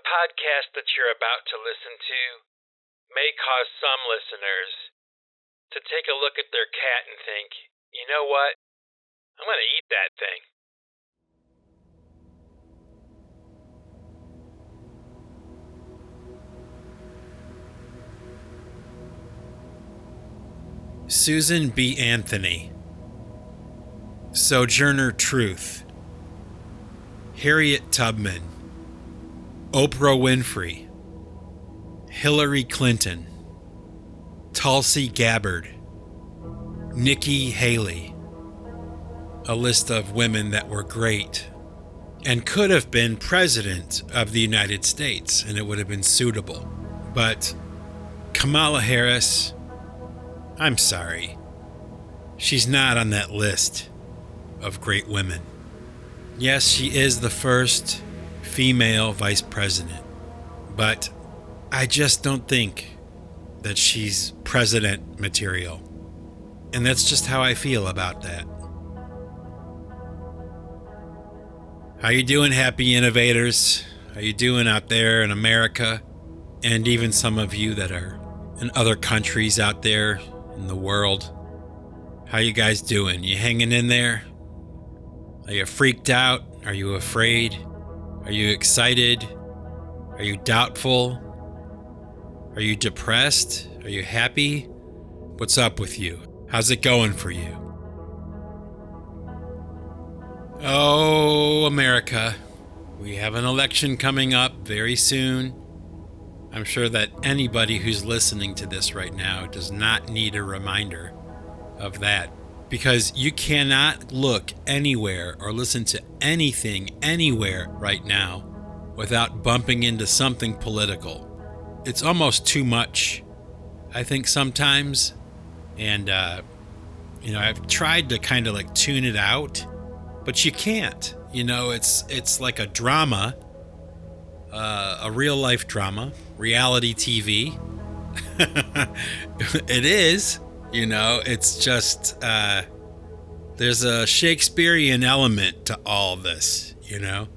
podcast that you're about to listen to may cause some listeners to take a look at their cat and think, you know what? I'm going to eat that thing. Susan B. Anthony, Sojourner Truth, Harriet Tubman, Oprah Winfrey, Hillary Clinton, Tulsi Gabbard, Nikki Haley. A list of women that were great and could have been president of the United States, and it would have been suitable. But Kamala Harris, I'm sorry, she's not on that list of great women. Yes, she is the first female vice president, but I just don't think that she's president material. And that's just how I feel about that. How you doing, happy innovators? How you doing out there in America? And even some of you that are in other countries out there in the world. How you guys doing? You hanging in there? Are you freaked out? Are you afraid? Are you excited? Are you doubtful? Are you depressed? Are you happy? What's up with you? How's it going for you? Oh, America. We have an election coming up very soon. I'm sure that anybody who's listening to this right now does not need a reminder of that, because you cannot look anywhere or listen to anything anywhere right now without bumping into something political. It's almost too much, I think, sometimes. And, I've tried to kind of like tune it out, but you can't. It's like a drama, a real life drama, reality TV. It is, it's just, there's a Shakespearean element to all this, in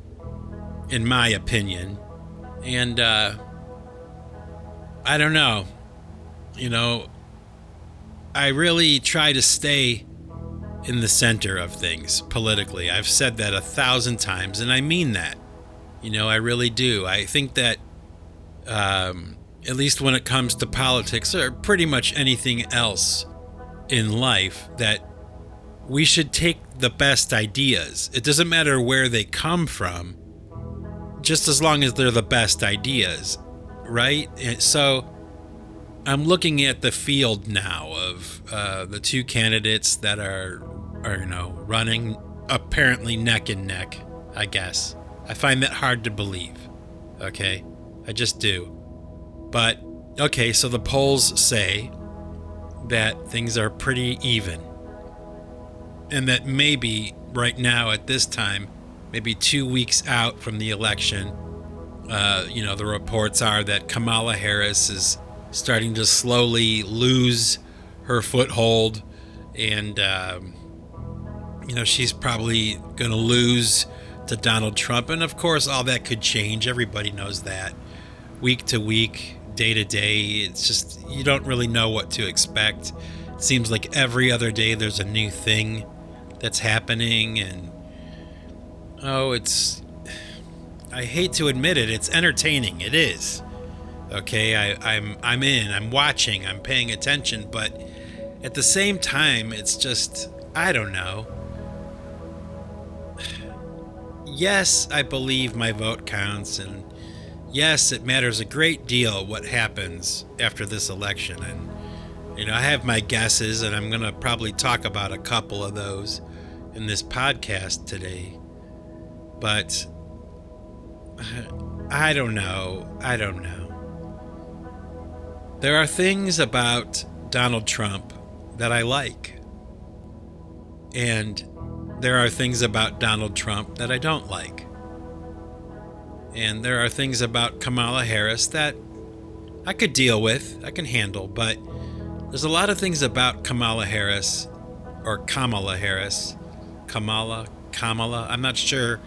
my opinion. And, I don't know, I really try to stay in the center of things politically. I've said that 1,000 times, and I mean that. I really do. I think that, at least when it comes to politics or pretty much anything else in life, that we should take the best ideas. It doesn't matter where they come from, just as long as they're the best ideas, right? And so I'm looking at the field now of the two candidates that are running apparently neck and neck, I guess. I find that hard to believe, okay? I just do. But, okay, so the polls say that things are pretty even. And that maybe right now at this time, maybe 2 weeks out from the election, the reports are that Kamala Harris is starting to slowly lose her foothold, and she's probably going to lose to Donald Trump. And of course, all that could change. Everybody knows that. Week to week, day to day, it's just, you don't really know what to expect. It seems like every other day there's a new thing that's happening, and I hate to admit it, it's entertaining. It is. Okay, I'm watching, I'm paying attention, but at the same time, it's just, I don't know. Yes, I believe my vote counts, and yes, it matters a great deal what happens after this election. And, I have my guesses, and I'm going to probably talk about a couple of those in this podcast today. But I don't know. There are things about Donald Trump that I like. And there are things about Donald Trump that I don't like. And there are things about Kamala Harris that I could deal with, I can handle, but there's a lot of things about Kamala Harris, Kamala, I'm not sure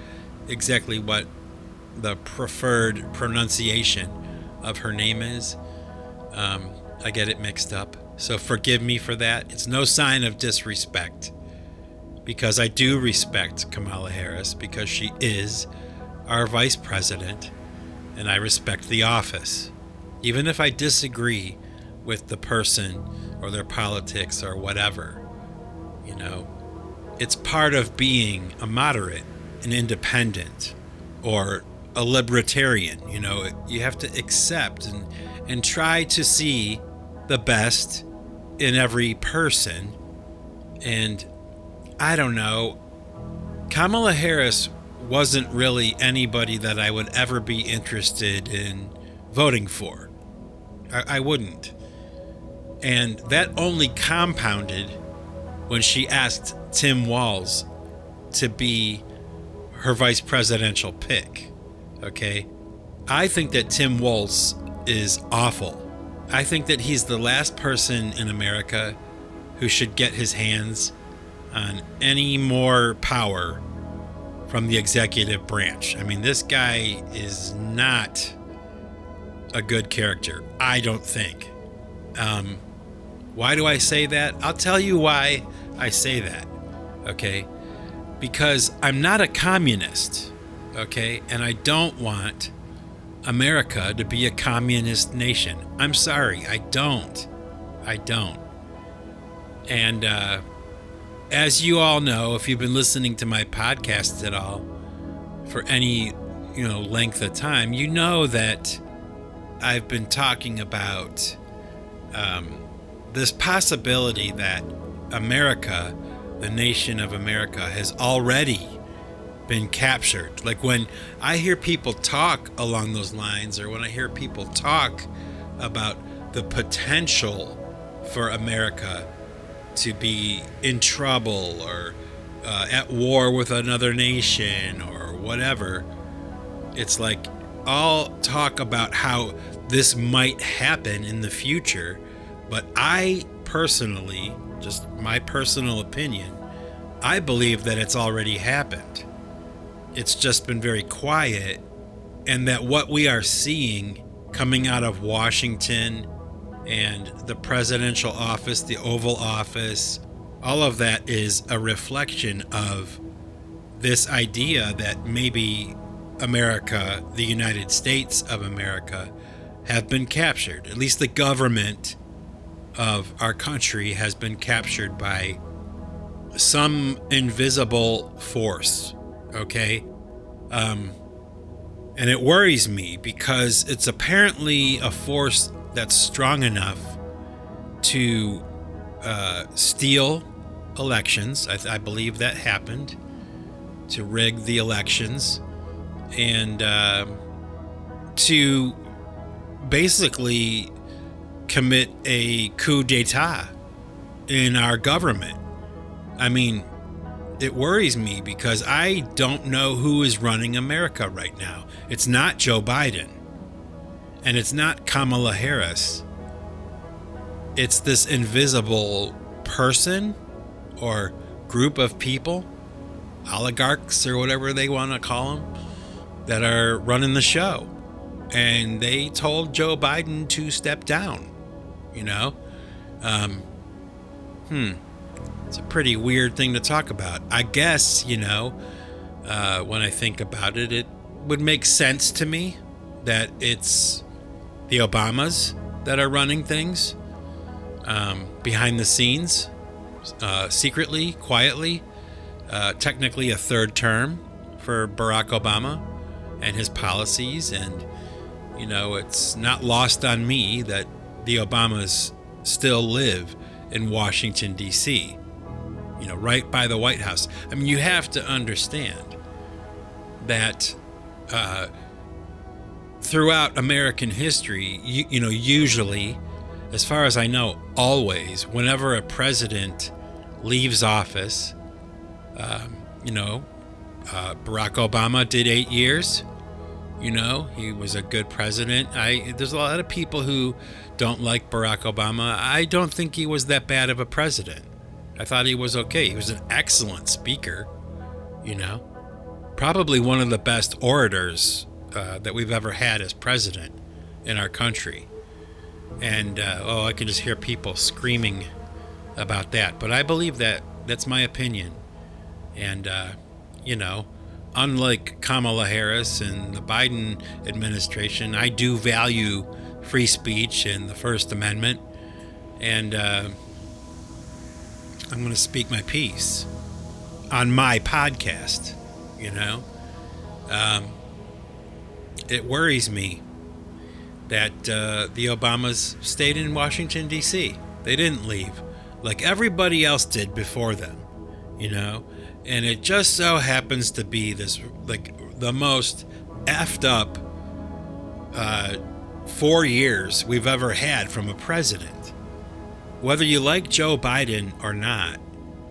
exactly what the preferred pronunciation of her name is. I get it mixed up. So forgive me for that. It's no sign of disrespect, because I do respect Kamala Harris because she is our vice president, and I respect the office. Even if I disagree with the person or their politics or whatever, it's part of being a moderate, an independent, or a libertarian. You have to accept and try to see the best in every person. And I don't know, Kamala Harris wasn't really anybody that I would ever be interested in voting for. I wouldn't. And that only compounded when she asked Tim Walz to be her vice presidential pick. Okay? I think that Tim Walz is awful. I think that he's the last person in America who should get his hands on any more power from the executive branch. I mean, this guy is not a good character, I don't think. Why do I say that? I'll tell you why I say that, okay? Because I'm not a communist, okay? And I don't want America to be a communist nation. I'm sorry, I don't. And as you all know, if you've been listening to my podcasts at all for any length of time, you know that I've been talking about this possibility that America, the nation of America, has already been captured. Like when I hear people talk along those lines, or when I hear people talk about the potential for America to be in trouble or at war with another nation or whatever, it's like all talk about how this might happen in the future. But I personally, just my personal opinion, I believe that it's already happened. It's just been very quiet, and that what we are seeing coming out of Washington and the presidential office, the Oval Office, all of that is a reflection of this idea that maybe America, the United States of America, have been captured. At least the government of our country has been captured by some invisible force, okay? And it worries me because it's apparently a force that's strong enough to steal elections. I believe that happened, to rig the elections, and to basically commit a coup d'etat in our government. I mean, it worries me because I don't know who is running America right now. It's not Joe Biden, and it's not Kamala Harris. It's this invisible person or group of people, oligarchs or whatever they want to call them, that are running the show. And they told Joe Biden to step down, It's a pretty weird thing to talk about. I guess, when I think about it, it would make sense to me that it's the Obamas that are running things behind the scenes, secretly, quietly, technically a third term for Barack Obama and his policies. And, it's not lost on me that the Obamas still live in Washington, D.C., right by the White House. I mean, you have to understand that throughout American history, usually, as far as I know, always, whenever a president leaves office, Barack Obama did 8 years. He was a good president. There's a lot of people who don't like Barack Obama. I don't think he was that bad of a president. I thought he was okay. He was an excellent speaker, probably one of the best orators that we've ever had as president in our country. And, I can just hear people screaming about that. But I believe that's my opinion. And, unlike Kamala Harris and the Biden administration, I do value free speech and the First Amendment. And I'm going to speak my piece on my podcast, It worries me that the Obamas stayed in Washington, D.C. They didn't leave like everybody else did before them, And it just so happens to be this, like, the most effed up 4 years we've ever had from a president. Whether you like Joe Biden or not,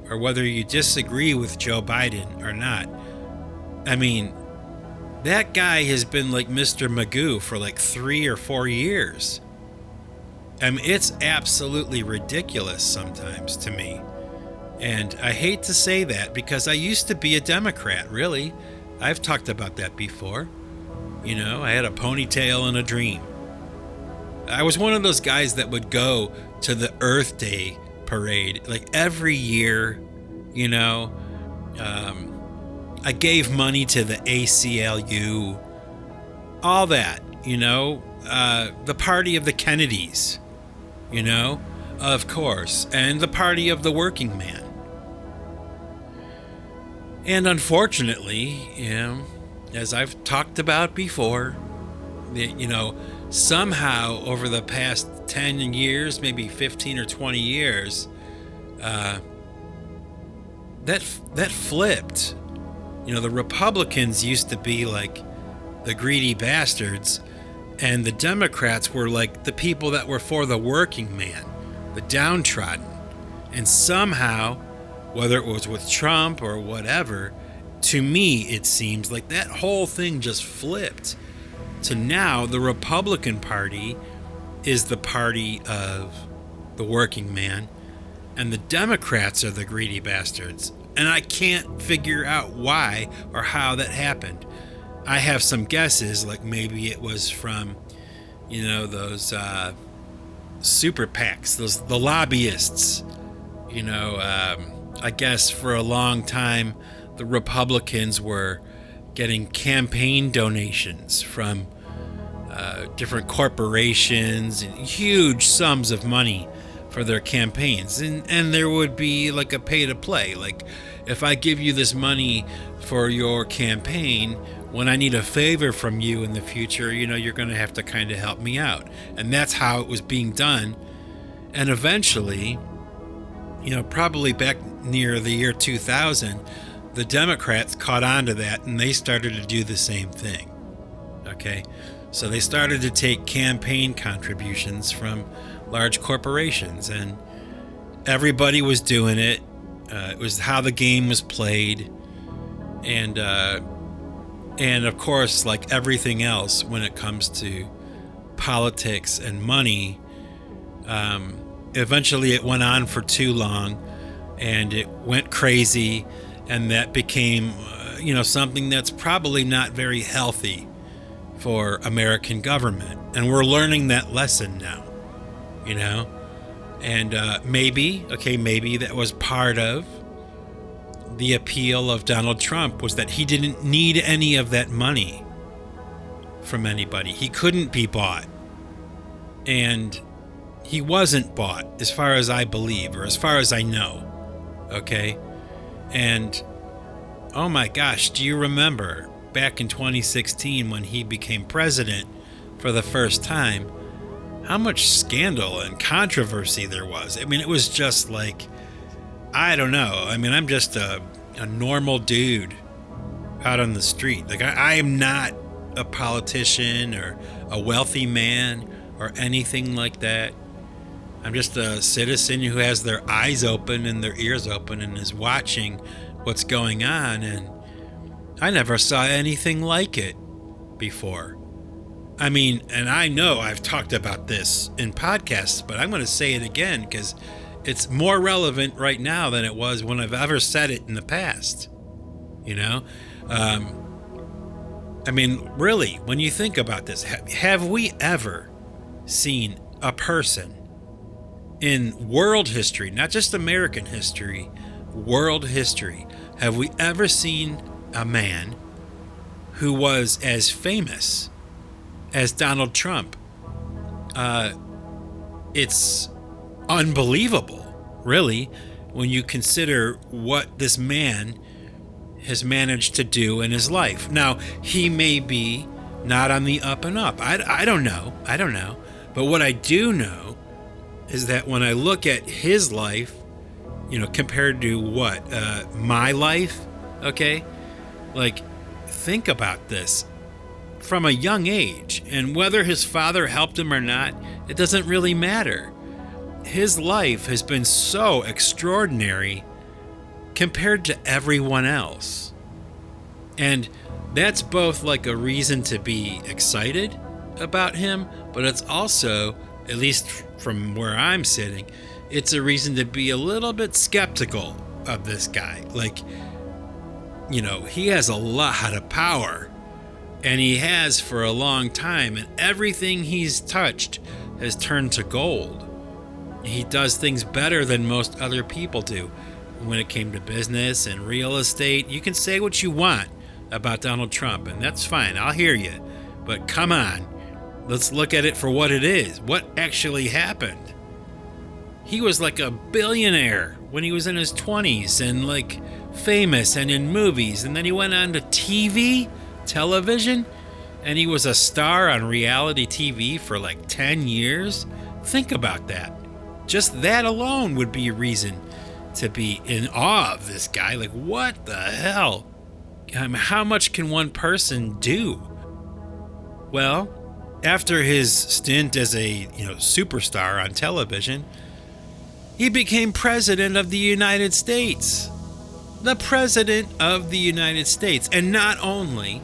or whether you disagree with Joe Biden or not, I mean, that guy has been like Mr. Magoo for like 3 or 4 years. I mean, it's absolutely ridiculous sometimes to me. And I hate to say that because I used to be a Democrat, really. I've talked about that before. I had a ponytail and a dream. I was one of those guys that would go to the Earth Day parade like every year, I gave money to the ACLU, all that, the party of the Kennedys, of course, and the party of the working man. And unfortunately, as I've talked about before, somehow over the past 10 years, maybe 15 or 20 years, that flipped. The Republicans used to be like the greedy bastards, and the Democrats were like the people that were for the working man, the downtrodden. And somehow, whether it was with Trump or whatever, to me it seems like that whole thing just flipped to now the Republican Party is the party of the working man, and the Democrats are the greedy bastards. And I can't figure out why or how that happened. I have some guesses, like maybe it was from, those super PACs, the lobbyists. I guess for a long time, the Republicans were getting campaign donations from different corporations and huge sums of money for their campaigns, and there would be like a pay to play, like if I give you this money for your campaign, when I need a favor from you in the future, you're going to have to kind of help me out. And that's how it was being done. And eventually, probably back near the year 2000, the Democrats caught on to that and they started to do the same thing. Okay, so they started to take campaign contributions from large corporations, and everybody was doing it. It was how the game was played, and of course, like everything else when it comes to politics and money, eventually it went on for too long, and it went crazy, and that became, something that's probably not very healthy for American government, and we're learning that lesson now. And maybe that was part of the appeal of Donald Trump, was that he didn't need any of that money from anybody. He couldn't be bought. And he wasn't bought, as far as I believe, or as far as I know. Okay? And, oh my gosh, do you remember back in 2016 when he became president for the first time, how much scandal and controversy there was? I mean, it was just like, I don't know. I mean, I'm just a normal dude out on the street. Like, I am not a politician or a wealthy man or anything like that. I'm just a citizen who has their eyes open and their ears open and is watching what's going on. And I never saw anything like it before. I mean, and I know I've talked about this in podcasts, but I'm going to say it again because it's more relevant right now than it was when I've ever said it in the past. I mean, really, when you think about this, have we ever seen a person in world history, not just American history, world history, have we ever seen a man who was as famous as Donald Trump? It's unbelievable, really, when you consider what this man has managed to do in his life. Now, he may be not on the up and up. I don't know. But what I do know is that when I look at his life, compared to my life, okay? Like, think about this. From a young age, and whether his father helped him or not, it doesn't really matter. His life has been so extraordinary compared to everyone else. And that's both like a reason to be excited about him, but it's also, at least from where I'm sitting, it's a reason to be a little bit skeptical of this guy. Like, he has a lot of power. And he has for a long time, and everything he's touched has turned to gold. He does things better than most other people do. When it came to business and real estate, you can say what you want about Donald Trump, and that's fine. I'll hear you. But come on, let's look at it for what it is. What actually happened? He was like a billionaire when he was in his 20s and like famous and in movies, and then he went on to television, and he was a star on reality TV for like 10 years. Think about that. Just that alone would be a reason to be in awe of this guy. Like, what the hell? How much can one person do? Well, after his stint as a superstar on television, he became president of the United States. The president of the United States. And not only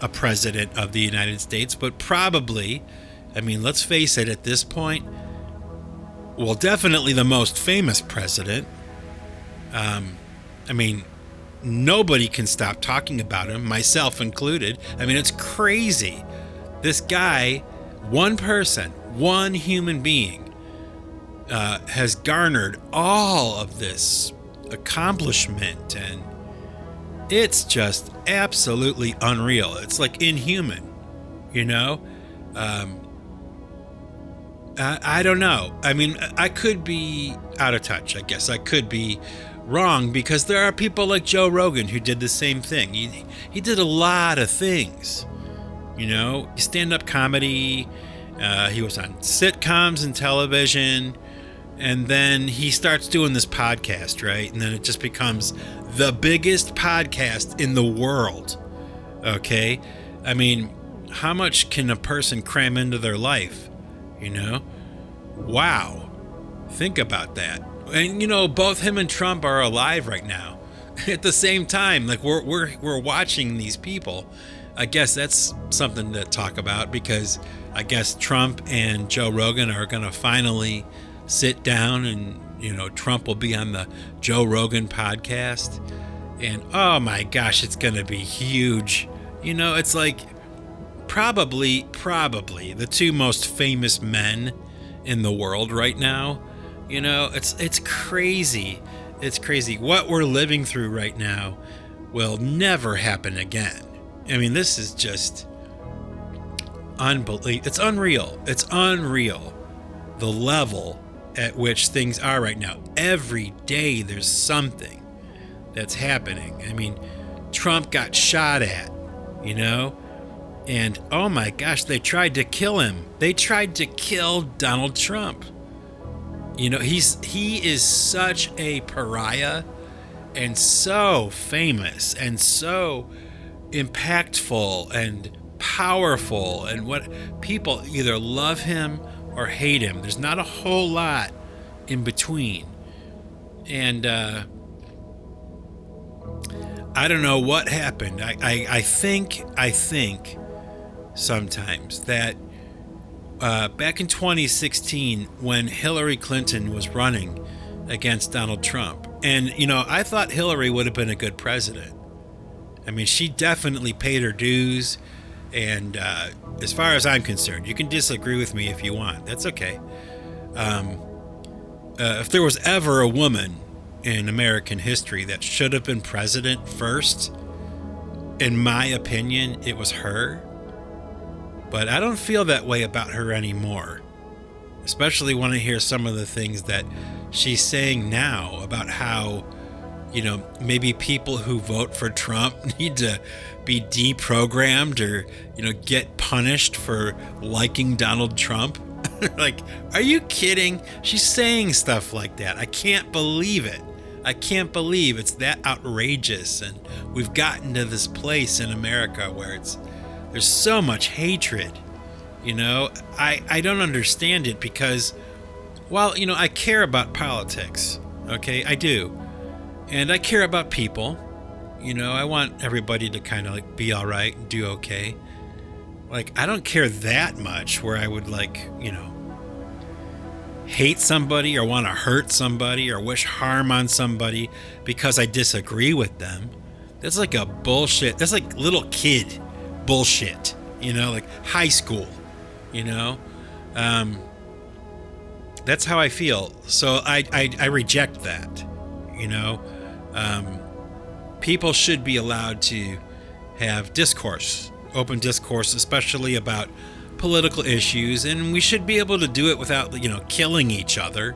a president of the United States, but probably, let's face it, at this point, definitely the most famous president. Nobody can stop talking about him, myself included. It's crazy. This guy, one person, one human being, has garnered all of this accomplishment, and it's just absolutely unreal. It's like inhuman, I don't know. I could be out of touch, I guess. I could be wrong, because there are people like Joe Rogan who did the same thing. He did a lot of things, stand-up comedy. He was on sitcoms and television. And then he starts doing this podcast, right? And then it just becomes the biggest podcast in the world. Okay? How much can a person cram into their life? Wow. Think about that. And both him and Trump are alive right now. At the same time, like we're watching these people. I guess that's something to talk about, because I guess Trump and Joe Rogan are going to finally sit down, and Trump will be on the Joe Rogan podcast, and oh my gosh, it's gonna be huge. It's like probably the two most famous men in the world right now. It's crazy. It's crazy. What we're living through right now will never happen again. This is just unbelievable. It's unreal. It's unreal, the level at which things are right now. Every day there's something that's happening. Trump got shot at, and oh my gosh, they tried to kill him. They tried to kill Donald Trump. He is such a pariah, and so famous and so impactful and powerful, and what people either love him or hate him. There's not a whole lot in between. And I don't know what happened. I think sometimes that back in 2016, when Hillary Clinton was running against Donald Trump, and I thought Hillary would have been a good president. I mean, she definitely paid her dues. And as far as I'm concerned, you can disagree with me if you want. That's okay. If there was ever a woman in American history that should have been president first, in my opinion, it was her. But I don't feel that way about her anymore. Especially when I hear some of the things that she's saying now about how, maybe people who vote for Trump need to be deprogrammed or, get punished for liking Donald Trump. Like, are you kidding? She's saying stuff like that. I can't believe it. I can't believe it's that outrageous. And we've gotten to this place in America where there's so much hatred. I don't understand it because, while, I care about politics. Okay, I do. And I care about people. I want everybody to kind of be all right and do okay. I don't care that much where I would hate somebody or want to hurt somebody or wish harm on somebody because I disagree with them. That's like a bullshit. That's like little kid bullshit, like high school, that's how I feel. So I reject that, people should be allowed to have discourse, open discourse, especially about political issues, and we should be able to do it without, killing each other.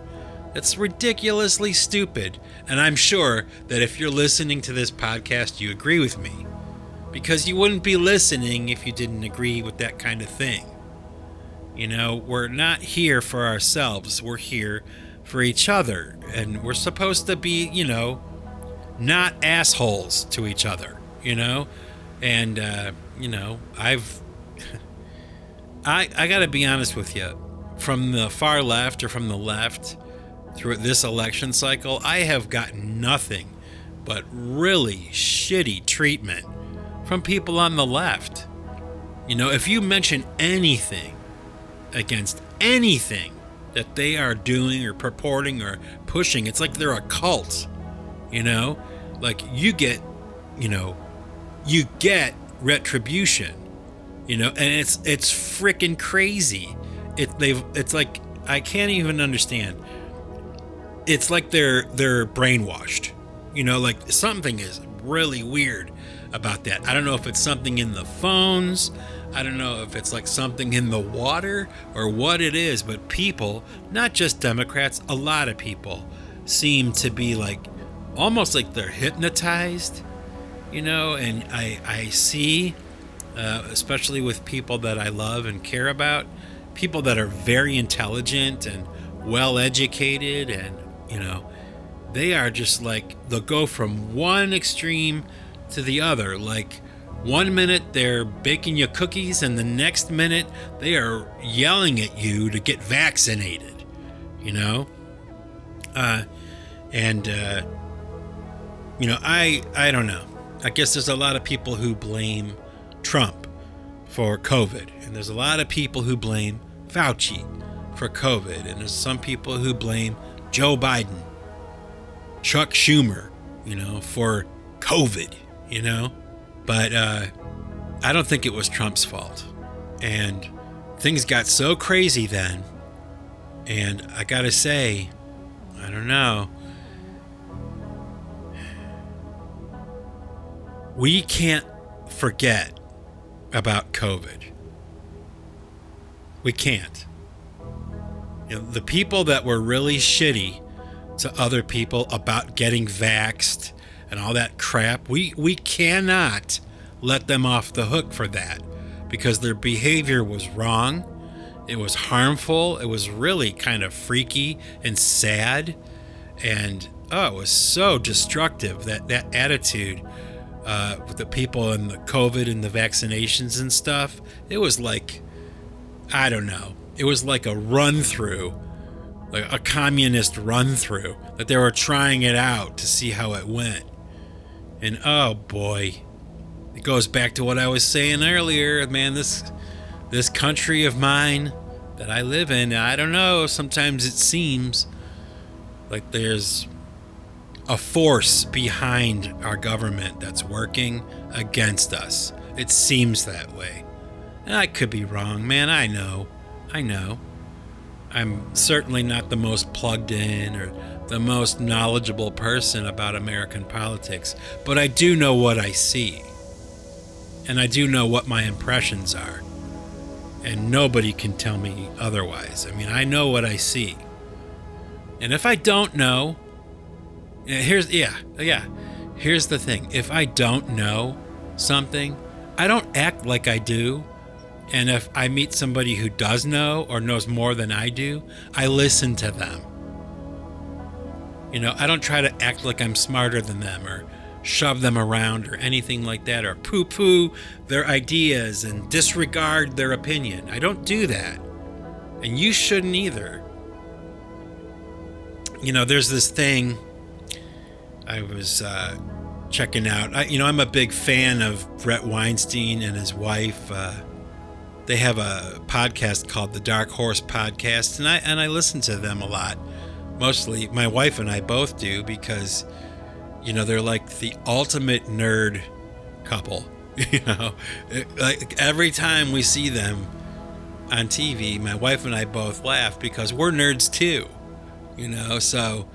That's ridiculously stupid. And I'm sure that if you're listening to this podcast, you agree with me, because you wouldn't be listening if you didn't agree with that kind of thing. We're not here for ourselves. We're here for each other, and we're supposed to be, not assholes to each other, and I got to be honest with you. From the far left or from the left through this election cycle, I have gotten nothing but really shitty treatment from people on the left. If you mention anything against anything that they are doing or purporting or pushing, it's like they're a cult. You get retribution. And it's freaking crazy. It's like, I can't even understand. It's like they're brainwashed. Something is really weird about that. I don't know if it's something in the phones. I don't know if it's like something in the water or what it is, but people, not just Democrats, a lot of people seem to be almost like they're hypnotized, and I see, especially with people that I love and care about, people that are very intelligent and well-educated, and, they are just they'll go from one extreme to the other. 1 minute they're baking you cookies, and the next minute they are yelling at you to get vaccinated, I don't know. I guess there's a lot of people who blame Trump for COVID, and there's a lot of people who blame Fauci for COVID, and there's some people who blame Joe Biden, Chuck Schumer, for COVID, but I don't think it was Trump's fault. And things got so crazy then, and I gotta say, I don't know, we can't forget about COVID. We can't. The people that were really shitty to other people about getting vaxxed and all that crap, we cannot let them off the hook for that, because their behavior was wrong. It was harmful. It was really kind of freaky and sad. And it was so destructive, that attitude with the people and the COVID and the vaccinations and stuff. It was I don't know. It was like a run-through, like a communist run-through, that they were trying it out to see how it went. And oh boy, it goes back to what I was saying earlier, man. This country of mine that I live in, I don't know, sometimes it seems like there's a force behind our government that's working against us. It seems that way. And I could be wrong, man. I know. I'm certainly not the most plugged in or the most knowledgeable person about American politics, but I do know what I see. And I do know what my impressions are. And nobody can tell me otherwise. I mean, I know what I see. And if I don't know, here's the thing. If I don't know something, I don't act like I do. And if I meet somebody who does know or knows more than I do, I listen to them. You know, I don't try to act like I'm smarter than them or shove them around or anything like that, or poo-poo their ideas and disregard their opinion. I don't do that. And you shouldn't either. You know, there's this thing I was checking out. I'm a big fan of Brett Weinstein and his wife. They have a podcast called the Dark Horse Podcast, and I listen to them a lot. Mostly my wife and I both do, because you know, they're like the ultimate nerd couple. You know, like every time we see them on TV, my wife and I both laugh because we're nerds too. You know, so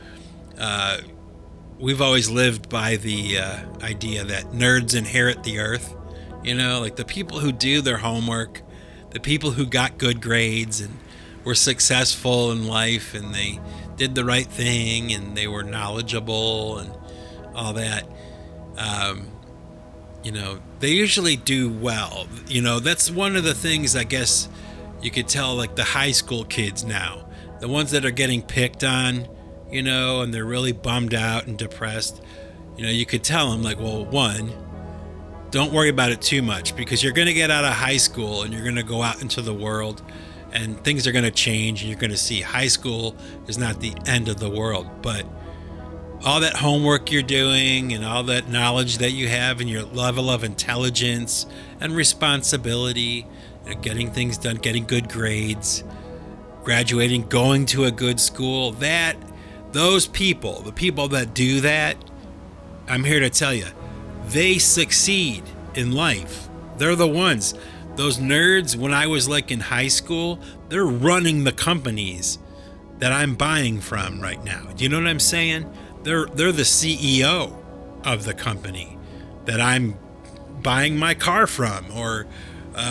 we've always lived by the idea that nerds inherit the earth. You know, like the people who do their homework, the people who got good grades and were successful in life, and they did the right thing, and they were knowledgeable and all that, you know, they usually do well. You know, that's one of the things I guess you could tell, like the high school kids now, the ones that are getting picked on, you know, and they're really bummed out and depressed. You know, you could tell them, like, well, one, don't worry about it too much, because you're going to get out of high school and you're going to go out into the world, and things are going to change, and you're going to see high school is not the end of the world. But all that homework you're doing and all that knowledge that you have and your level of intelligence and responsibility, you know, getting things done, getting good grades, graduating, going to a good school, those people, the people that do that, I'm here to tell you, they succeed in life. They're the ones. Those nerds, when I was like in high school, they're running the companies that I'm buying from right now. Do you know what I'm saying? They're the CEO of the company that I'm buying my car from, or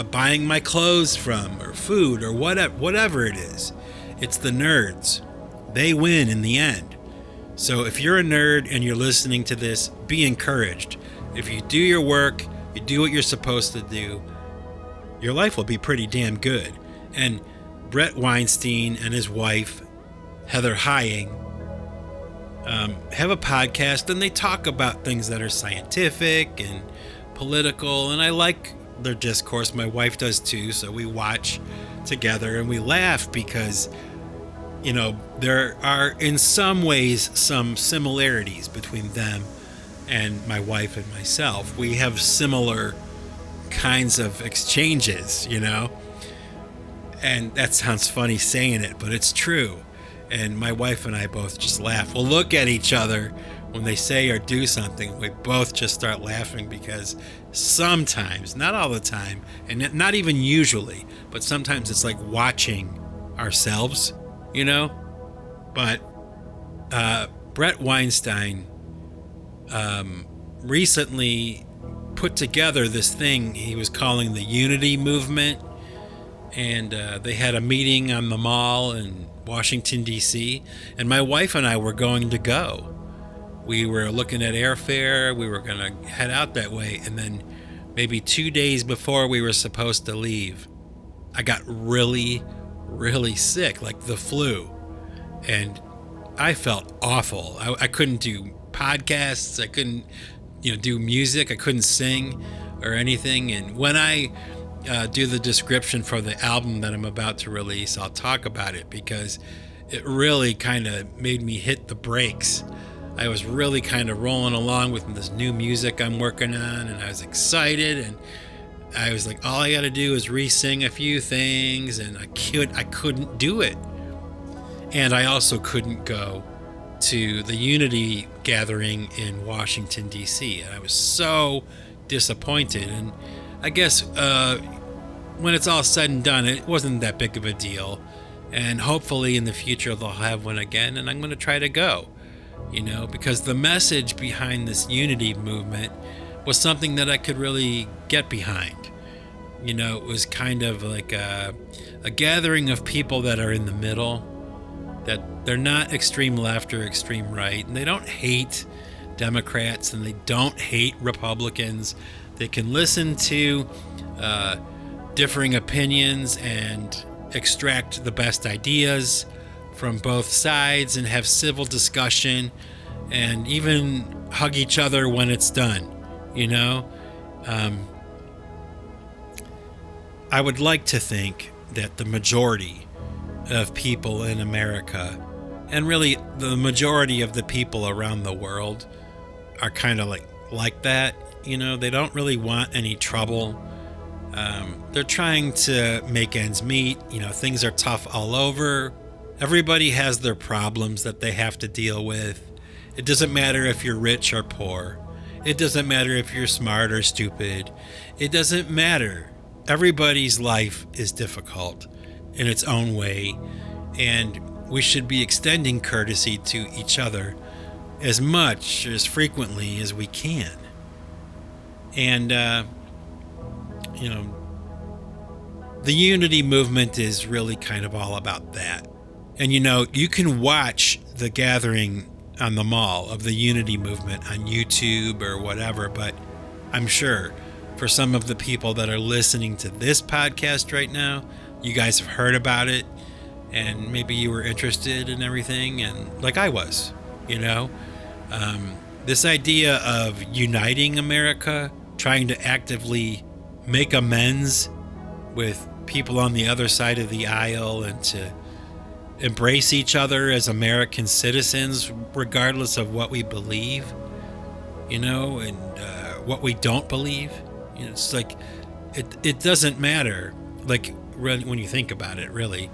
buying my clothes from, or food, or whatever it is. It's the nerds. They win in the end. So if you're a nerd and you're listening to this, be encouraged. If you do your work, you do what you're supposed to do, your life will be pretty damn good. And Brett Weinstein and his wife, Heather Hying, have a podcast, and they talk about things that are scientific and political, and I like their discourse. My wife does too, so we watch together and we laugh because, you know, there are in some ways some similarities between them and my wife and myself. We have similar kinds of exchanges, you know, and that sounds funny saying it, but it's true. And my wife and I both just laugh. We'll look at each other when they say or do something. We both just start laughing because sometimes, not all the time, and not even usually, but sometimes it's like watching ourselves, you know? But Brett Weinstein recently put together this thing he was calling the Unity Movement. And they had a meeting on the mall in Washington, D.C., and my wife and I were going to go. We were looking at airfare. We were going to head out that way. And then maybe 2 days before we were supposed to leave, I got really, really sick, like the flu. And I felt awful. I couldn't do podcasts. I couldn't, do music. I couldn't sing or anything. And when I do the description for the album that I'm about to release, I'll talk about it because it really kind of made me hit the brakes. I was really kind of rolling along with this new music I'm working on, and I was excited, and I was like, all I got to do is re-sing a few things, and I couldn't do it. And I also couldn't go to the Unity gathering in Washington, D.C., and I was so disappointed. And I guess when it's all said and done, it wasn't that big of a deal. And hopefully in the future they'll have one again, and I'm going to try to go, because the message behind this Unity movement was something that I could really get behind. It was kind of like a gathering of people that are in the middle, that they're not extreme left or extreme right, and they don't hate Democrats and they don't hate Republicans. They can listen to differing opinions and extract the best ideas from both sides and have civil discussion and even hug each other when it's done. I would like to think that the majority of people in America, and really the majority of the people around the world, are kind of like that. They don't really want any trouble. They're trying to make ends meet. Things are tough all over. Everybody has their problems that they have to deal with. It doesn't matter if you're rich or poor. It doesn't matter if you're smart or stupid. It doesn't matter. Everybody's life is difficult in its own way, and we should be extending courtesy to each other as much, as frequently as we can. And, the Unity movement is really kind of all about that. And, you can watch the gathering on the mall of the Unity movement on YouTube or whatever, but I'm sure for some of the people that are listening to this podcast right now, you guys have heard about it, and maybe you were interested in everything, and like I was, this idea of uniting America, trying to actively make amends with people on the other side of the aisle and to embrace each other as American citizens, regardless of what we believe, and what we don't believe. It's like, it doesn't matter, like, when you think about it, really.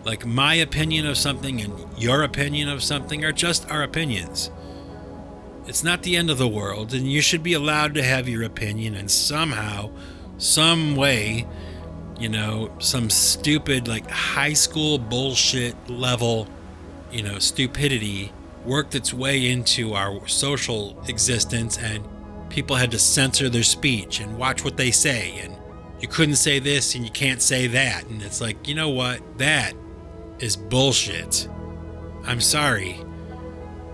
Like, my opinion of something and your opinion of something are just our opinions. It's not the end of the world, and you should be allowed to have your opinion, and somehow, some way, some stupid, like, high school bullshit level, stupidity worked its way into our social existence, and people had to censor their speech and watch what they say, and you couldn't say this and you can't say that. And it's like, you know what? That is bullshit. I'm sorry.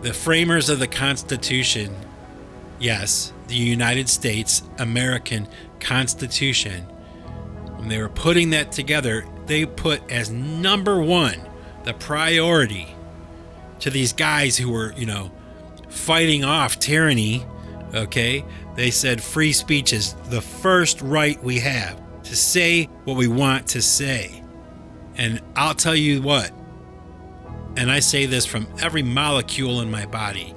The framers of the Constitution, yes, the United States American Constitution, when they were putting that together, they put as number one the priority to these guys who were, fighting off tyranny. Okay, they said free speech is the first right we have to say what we want to say. And I'll tell you what, and I say this from every molecule in my body,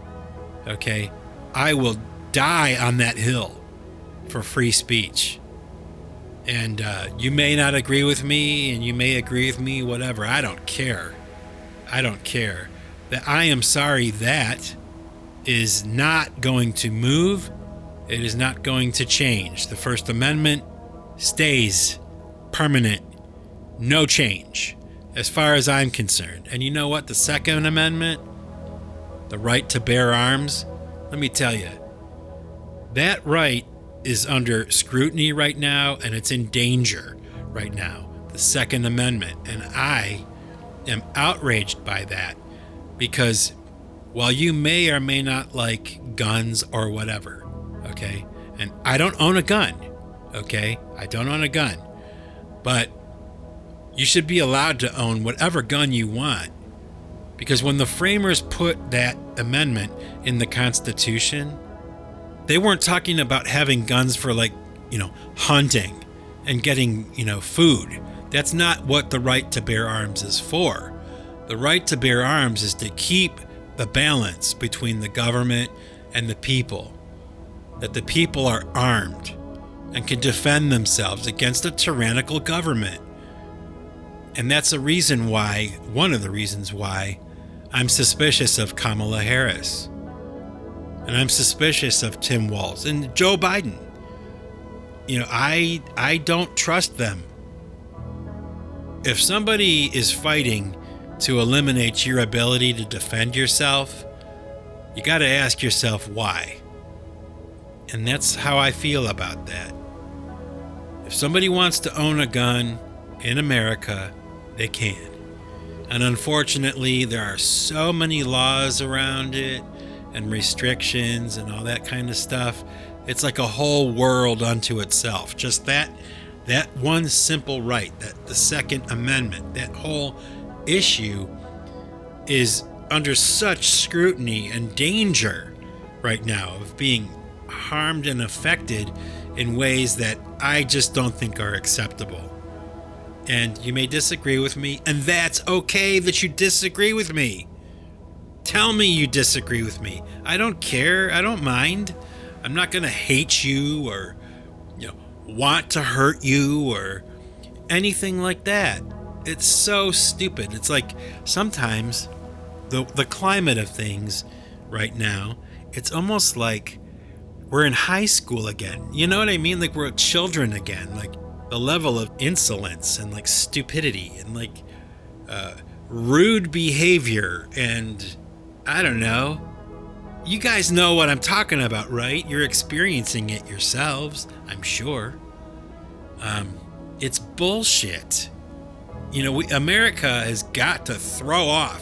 okay, I will die on that hill for free speech. And you may not agree with me, and you may agree with me, whatever. I don't care. That I am sorry that is not going to move. It is not going to change. The First Amendment stays permanent. No change, as far as I'm concerned. And you know what? The Second Amendment, the right to bear arms, let me tell you, that right is under scrutiny right now, and it's in danger right now. The Second Amendment. And I am outraged by that, because while you may or may not like guns or whatever, okay, and I don't own a gun, okay, I don't own a gun, but you should be allowed to own whatever gun you want, because when the framers put that amendment in the Constitution, they weren't talking about having guns for, like, hunting and getting, food. That's not what the right to bear arms is for. The right to bear arms is to keep the balance between the government and the people, that the people are armed and can defend themselves against a tyrannical government. And that's one of the reasons why I'm suspicious of Kamala Harris. And I'm suspicious of Tim Walz and Joe Biden. I don't trust them. If somebody is fighting to eliminate your ability to defend yourself, you got to ask yourself why. And that's how I feel about that. If somebody wants to own a gun in America, they can. And unfortunately, there are so many laws around it and restrictions and all that kind of stuff. It's like a whole world unto itself. Just that one simple right, that the Second Amendment, that whole issue is under such scrutiny and danger right now of being harmed and affected in ways that I just don't think are acceptable. And you may disagree with me, and that's okay that you disagree with me. Tell me you disagree with me. I don't care. I don't mind. I'm not going to hate you or want to hurt you or anything like that. It's so stupid. It's like sometimes the climate of things right now, it's almost like we're in high school again. You know what I mean? Like we're children again. Like the level of insolence and like stupidity and like rude behavior and I don't know. You guys know what I'm talking about, right? You're experiencing it yourselves, I'm sure. It's bullshit. America has got to throw off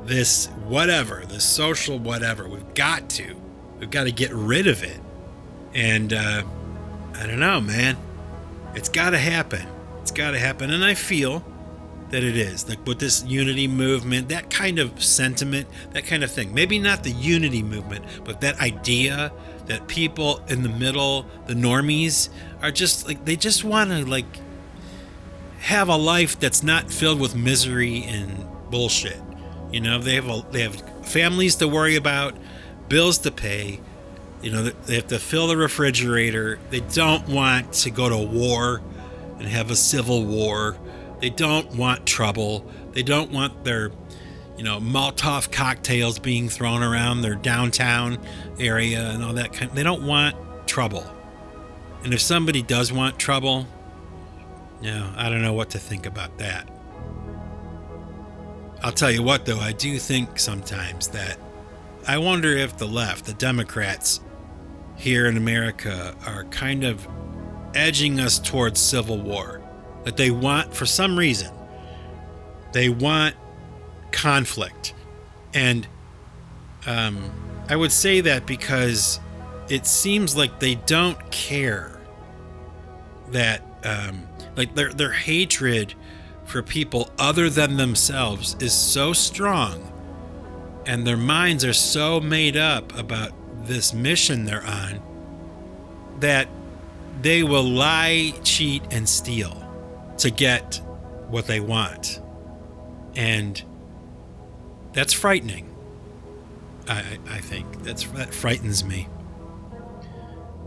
this social whatever. We've got to get rid of it. And I don't know, man. It's got to happen. And I feel that it is. Like with this unity movement, that kind of sentiment, that kind of thing. Maybe not the unity movement, but that idea that people in the middle, the normies, are just like, they just want to like have a life that's not filled with misery and bullshit. They have families to worry about, bills to pay. They have to fill the refrigerator. They don't want to go to war and have a civil war. They don't want trouble. They don't want their, Molotov cocktails being thrown around their downtown area and all that kind. They don't want trouble. And if somebody does want trouble, I don't know what to think about that. I'll tell you what, though, I do think sometimes that I wonder if the left, the Democrats here in America, are kind of edging us towards civil war. That they want, for some reason, they want conflict. And I would say that because it seems like they don't care that like their hatred for people other than themselves is so strong, and their minds are so made up about this mission they're on that they will lie, cheat, and steal to get what they want. And that's frightening. I think that frightens me.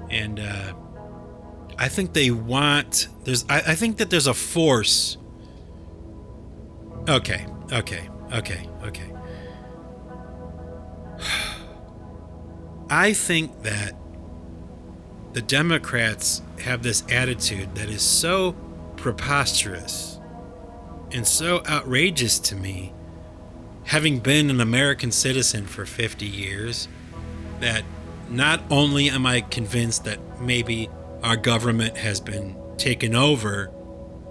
And I think they want, I think that there's a force. Okay. I think that the Democrats have this attitude that is so preposterous and so outrageous to me, having been an American citizen for 50 years, that not only am I convinced that maybe our government has been taken over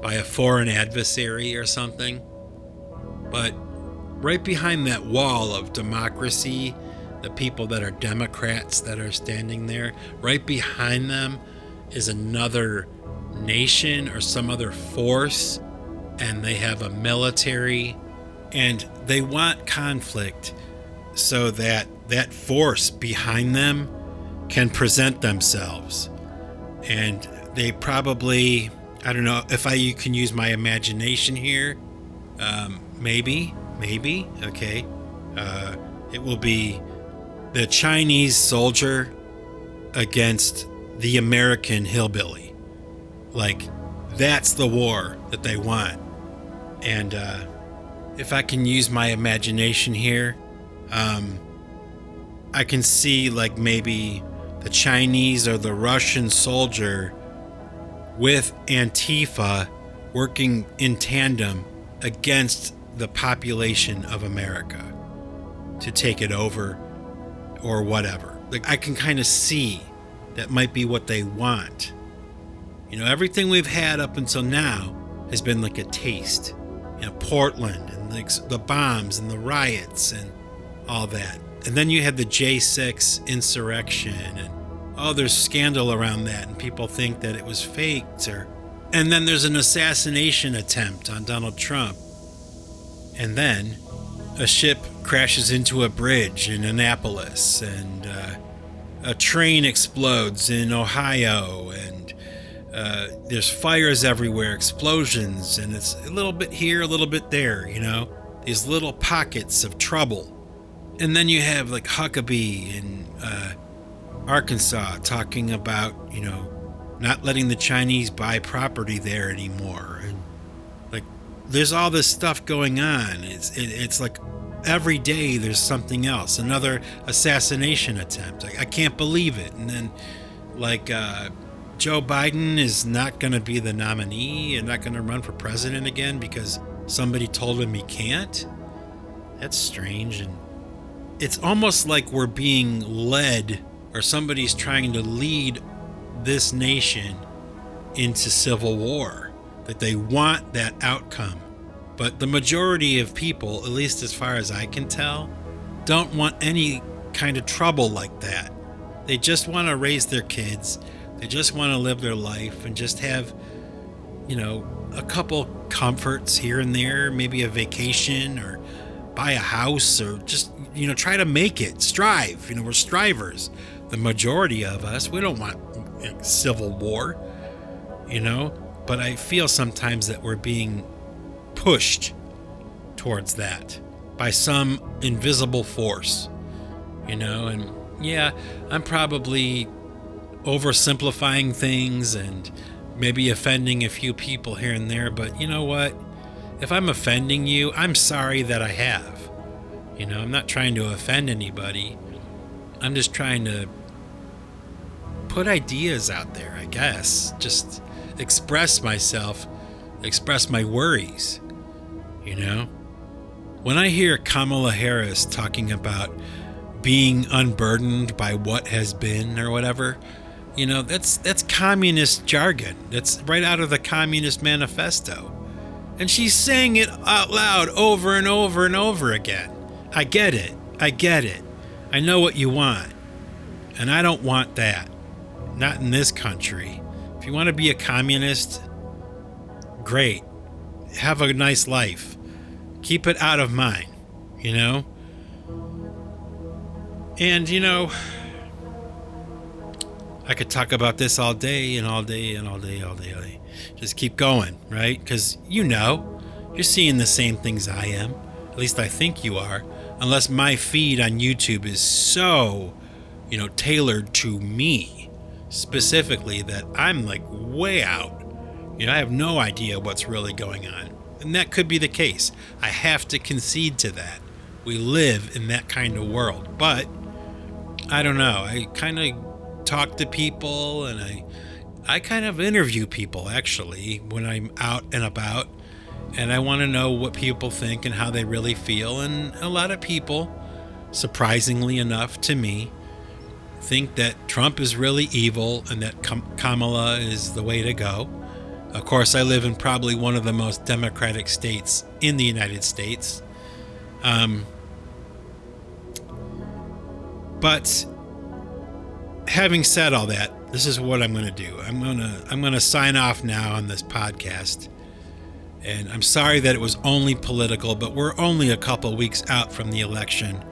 by a foreign adversary or something, but right behind that wall of democracy, the people that are Democrats that are standing there, right behind them is another nation or some other force, and they have a military, and they want conflict so that that force behind them can present themselves. And they probably, I don't know if you can use my imagination here, maybe, okay, it will be the Chinese soldier against the American hillbilly. Like, that's the war that they want. And if I can use my imagination here, I can see like maybe the Chinese or the Russian soldier with Antifa working in tandem against the population of America to take it over or whatever. Like, I can kind of see that might be what they want. You know, everything we've had up until now has been like a taste. You know, Portland and like the bombs and the riots and all that. And then you had the J6 insurrection and there's scandal around that and people think that it was faked. And then there's an assassination attempt on Donald Trump. And then a ship crashes into a bridge in Annapolis and a train explodes in Ohio and there's fires everywhere, explosions, and it's a little bit here, a little bit there, you know, these little pockets of trouble. And then you have like Huckabee in Arkansas talking about, you know, not letting the Chinese buy property there anymore. And like, there's all this stuff going on. It's like every day there's something else, another assassination attempt. I can't believe it. And then like Joe Biden is not going to be the nominee and not going to run for president again because somebody told him he can't. That's strange. And it's almost like we're being led, or somebody's trying to lead this nation into civil war, that they want that outcome. But the majority of people, at least as far as I can tell, don't want any kind of trouble like that. They just want to raise their kids. They just want to live their life and just have, you know, a couple comforts here and there, maybe a vacation or buy a house or just, you know, try to make it, strive. You know, we're strivers. The majority of us, we don't want civil war, you know, but I feel sometimes that we're being pushed towards that by some invisible force, you know. And yeah, I'm probably oversimplifying things and maybe offending a few people here and there, but you know what? If I'm offending you, I'm sorry that I have. You know, I'm not trying to offend anybody. I'm just trying to put ideas out there, I guess. Just express myself, express my worries, you know? When I hear Kamala Harris talking about being unburdened by what has been or whatever, you know, that's communist jargon. That's right out of the Communist Manifesto. And she's saying it out loud over and over and over again. I get it. I get it. I know what you want. And I don't want that. Not in this country. If you want to be a communist, great. Have a nice life. Keep it out of mine, you know? And, you know, I could talk about this all day and all day and all day, all day, all day. Just keep going, right? Because, you know, you're seeing the same things I am. At least I think you are. Unless my feed on YouTube is so, you know, tailored to me specifically that I'm like way out. You know, I have no idea what's really going on. And that could be the case. I have to concede to that. We live in that kind of world. But I don't know. I kind of talk to people and I kind of interview people actually when I'm out and about. And I want to know what people think and how they really feel. And a lot of people, surprisingly enough to me, think that Trump is really evil and that Kamala is the way to go. Of course, I live in probably one of the most democratic states in the United States. But having said all that, this is what I'm going to do. I'm going to sign off now on this podcast. And I'm sorry that it was only political, but we're only a couple weeks out from the election.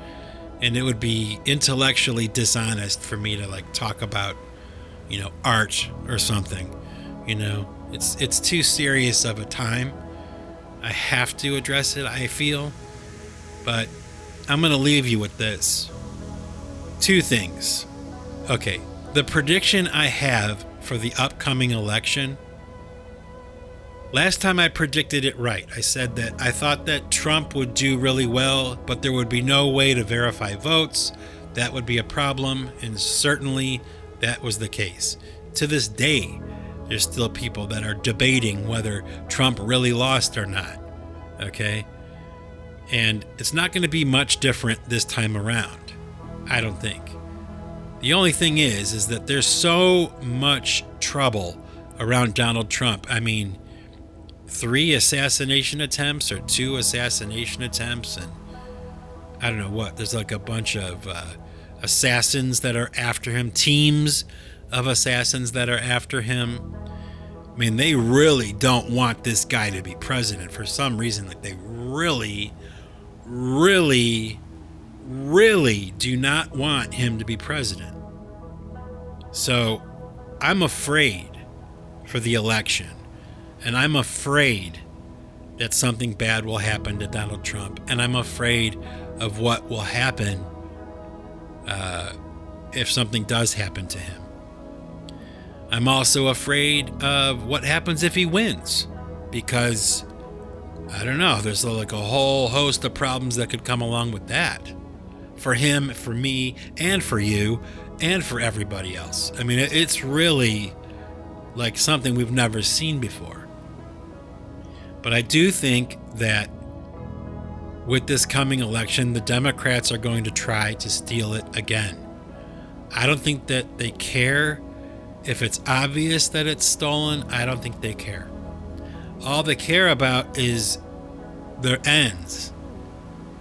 And it would be intellectually dishonest for me to like talk about, you know, art or something. You know, it's too serious of a time. I have to address it, I feel. But I'm going to leave you with this. 2 things. Okay, the prediction I have for the upcoming election Last time I predicted it right. I said that I thought that Trump would do really well, but there would be no way to verify votes. That would be a problem, and certainly that was the case. To this day, there's still people that are debating whether Trump really lost or not. Okay? And it's not going to be much different this time around, I don't think. The only thing is that there's so much trouble around Donald Trump. I mean, 3 assassination attempts or 2 assassination attempts, and I don't know what. There's like a bunch of assassins that are after him, teams of assassins that are after him. I mean, they really don't want this guy to be president for some reason. Like, they really, really, really do not want him to be president. So I'm afraid for the election. And I'm afraid that something bad will happen to Donald Trump. And I'm afraid of what will happen if something does happen to him. I'm also afraid of what happens if he wins. Because, I don't know, there's like a whole host of problems that could come along with that. For him, for me, and for you, and for everybody else. I mean, it's really like something we've never seen before. But I do think that with this coming election, the Democrats are going to try to steal it again. I don't think that they care if it's obvious that it's stolen. I don't think they care. All they care about is their ends.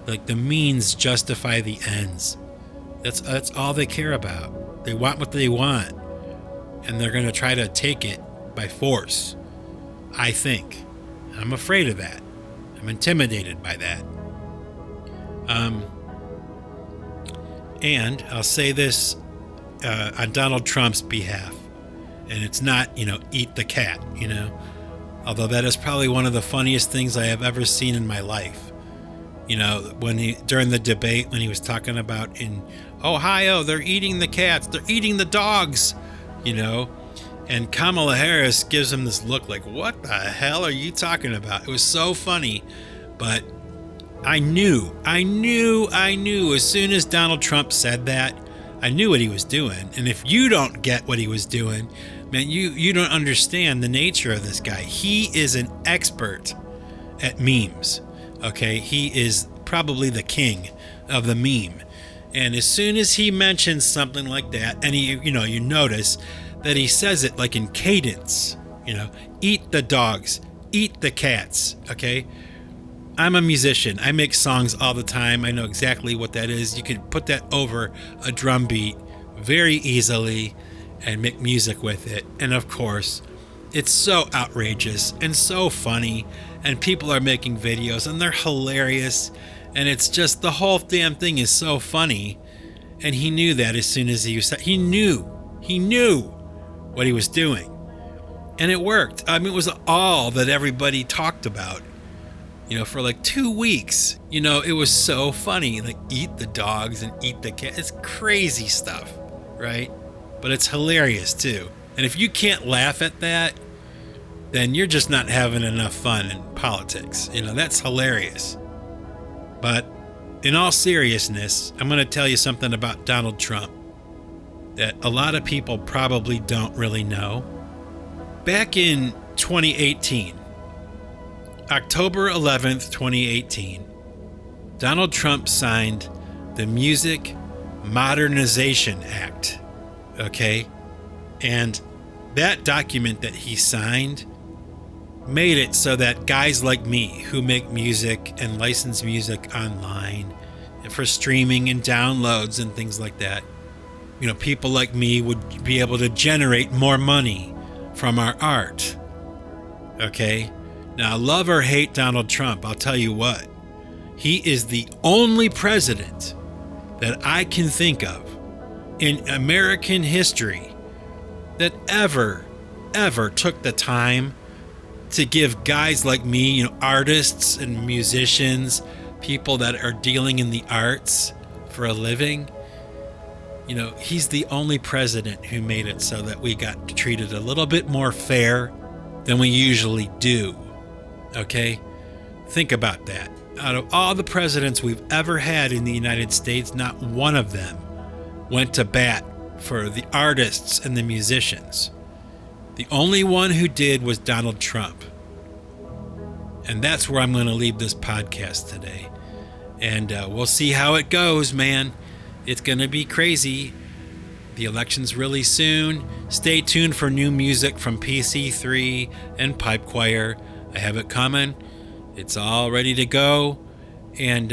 Like, the means justify the ends. That's all they care about. They want what they want, and they're going to try to take it by force, I think. I'm afraid of that. I'm intimidated by that. And I'll say this on Donald Trump's behalf, and it's not, eat the cat, although that is probably one of the funniest things I have ever seen in my life. During the debate, when he was talking about in Ohio, they're eating the cats, they're eating the dogs, And Kamala Harris gives him this look like, what the hell are you talking about? It was so funny, but I knew as soon as Donald Trump said that, I knew what he was doing. And if you don't get what he was doing, man, you don't understand the nature of this guy. He is an expert at memes, okay? He is probably the king of the meme. And as soon as he mentions something like that, and you notice that he says it like in cadence, eat the dogs, eat the cats, okay? I'm a musician. I make songs all the time. I know exactly what that is. You can put that over a drum beat very easily and make music with it. And of course, it's so outrageous and so funny, and people are making videos and they're hilarious, and it's just, the whole damn thing is so funny. And he knew that as soon as he knew what he was doing, and it worked. I mean, it was all that everybody talked about, for like 2 weeks. It was so funny, like, eat the dogs and eat the cat. It's crazy stuff, right? But it's hilarious too. And if you can't laugh at that, then you're just not having enough fun in politics. That's hilarious. But in all seriousness, I'm going to tell you something about Donald Trump that a lot of people probably don't really know. Back in 2018, October 11th, 2018, Donald Trump signed the Music Modernization Act, okay? And that document that he signed made it so that guys like me who make music and license music online and for streaming and downloads and things like that, people like me would be able to generate more money from our art. Okay? Now, love or hate Donald Trump, I'll tell you what. He is the only president that I can think of in American history that ever took the time to give guys like me, artists and musicians, people that are dealing in the arts for a living, he's the only president who made it so that we got treated a little bit more fair than we usually do. Okay? Think about that. Out of all the presidents we've ever had in the United States, not one of them went to bat for the artists and the musicians. The only one who did was Donald Trump. And that's where I'm going to leave this podcast today. And we'll see how it goes, man. It's going to be crazy. The election's really soon. Stay tuned for new music from PC3 and Pipe Choir. I have it coming. It's all ready to go. And,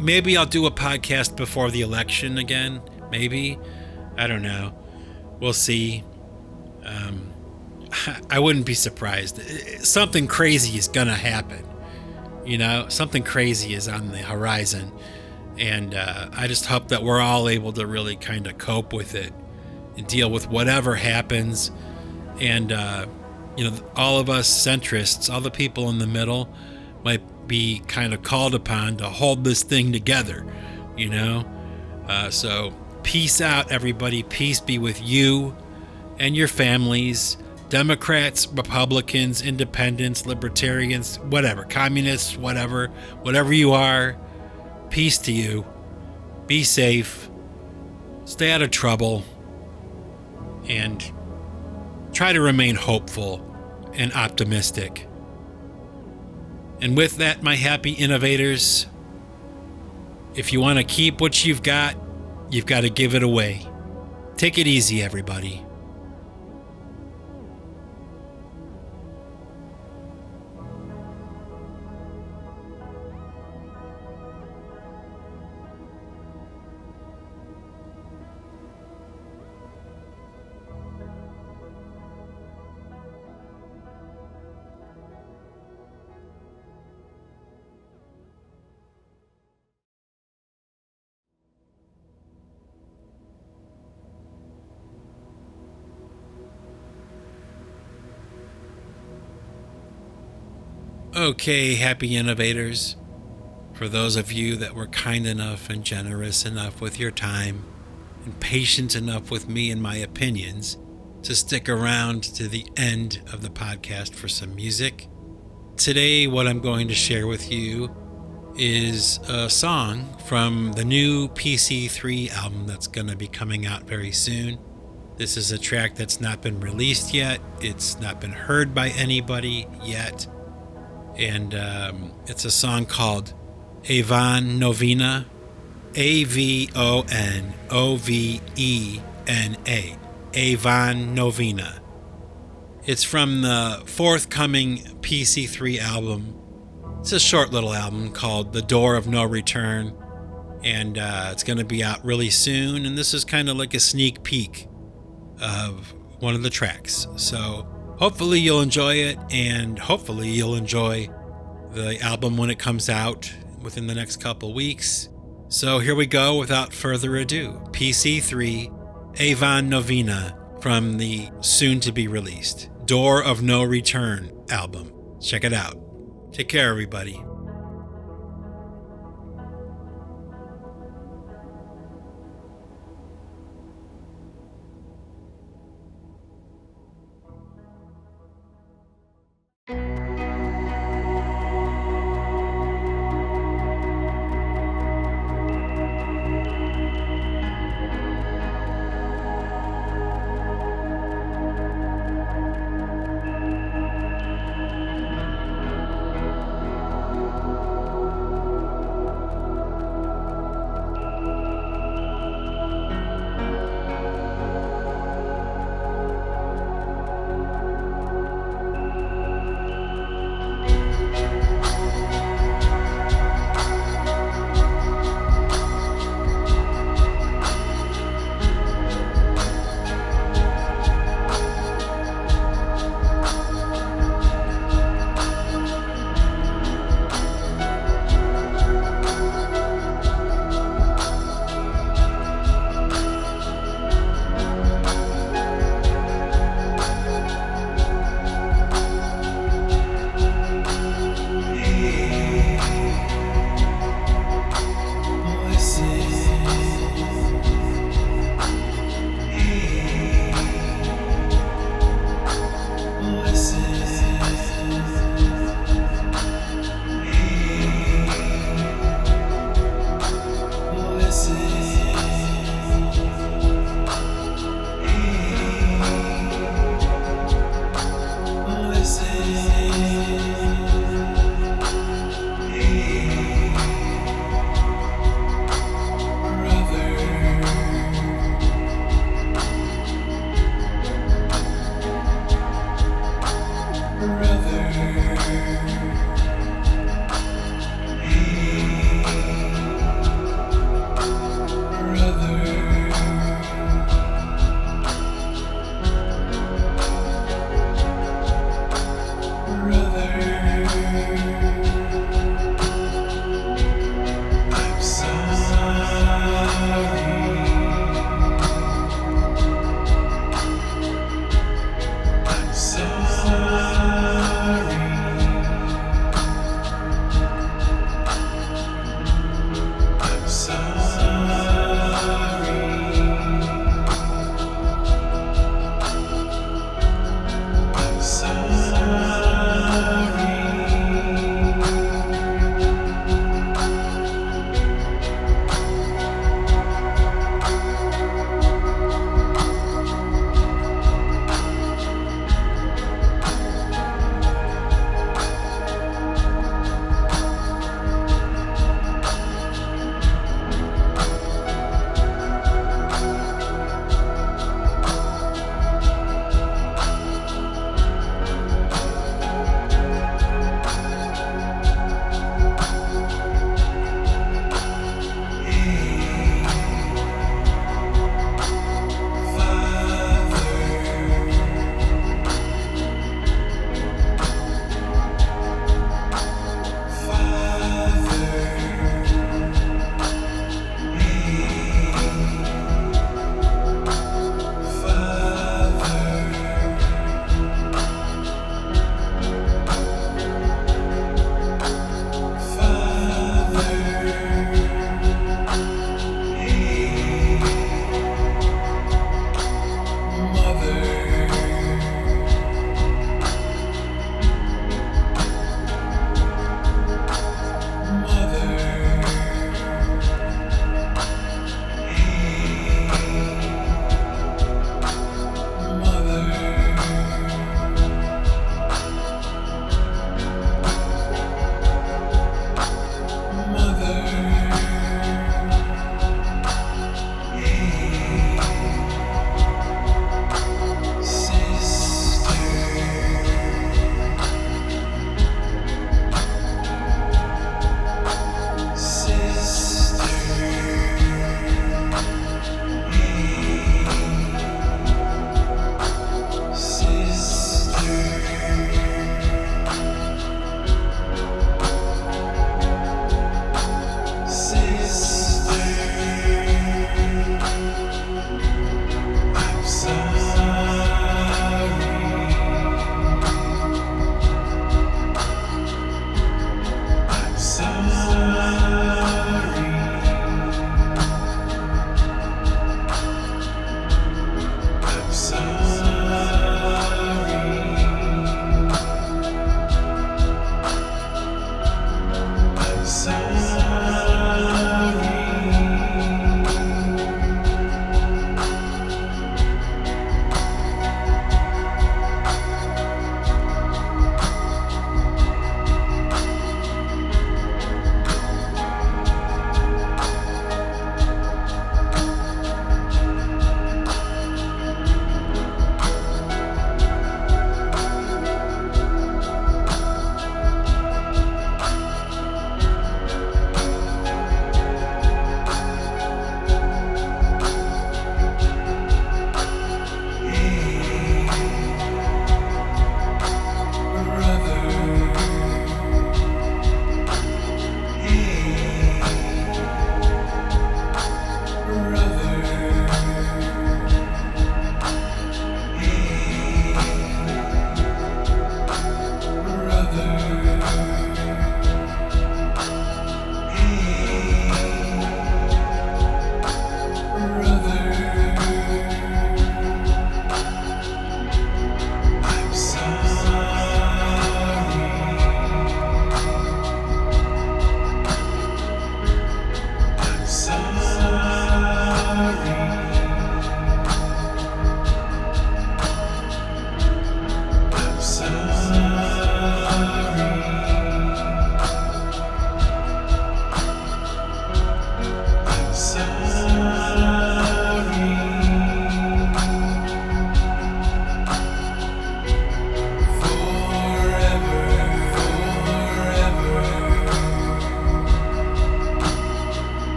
maybe I'll do a podcast before the election again. Maybe. I don't know. We'll see. I wouldn't be surprised. Something crazy is going to happen. Something crazy is on the horizon. And I just hope that we're all able to really kind of cope with it and deal with whatever happens. And, all of us centrists, all the people in the middle might be kind of called upon to hold this thing together, So peace out, everybody. Peace be with you and your families. Democrats, Republicans, independents, libertarians, whatever, communists, whatever you are, peace to you. Be safe. Stay out of trouble. And try to remain hopeful and optimistic. And with that, my happy innovators, if you want to keep what you've got to give it away. Take it easy, everybody. Okay, happy innovators. For those of you that were kind enough and generous enough with your time and patient enough with me and my opinions to stick around to the end of the podcast for some music. Today, what I'm going to share with you is a song from the new PC3 album that's going to be coming out very soon. This is a track that's not been released yet. It's not been heard by anybody yet. And it's a song called Avon Novena, AVONOVENA, Avon Novena. It's from the forthcoming PC3 album. It's a short little album called The Door of No Return, and it's going to be out really soon, and this is kind of like a sneak peek of one of the tracks. So hopefully you'll enjoy it, and hopefully you'll enjoy the album when it comes out within the next couple weeks. So here we go without further ado. PC3, Avon Novena from the soon-to-be released Door of No Return album. Check it out. Take care, everybody.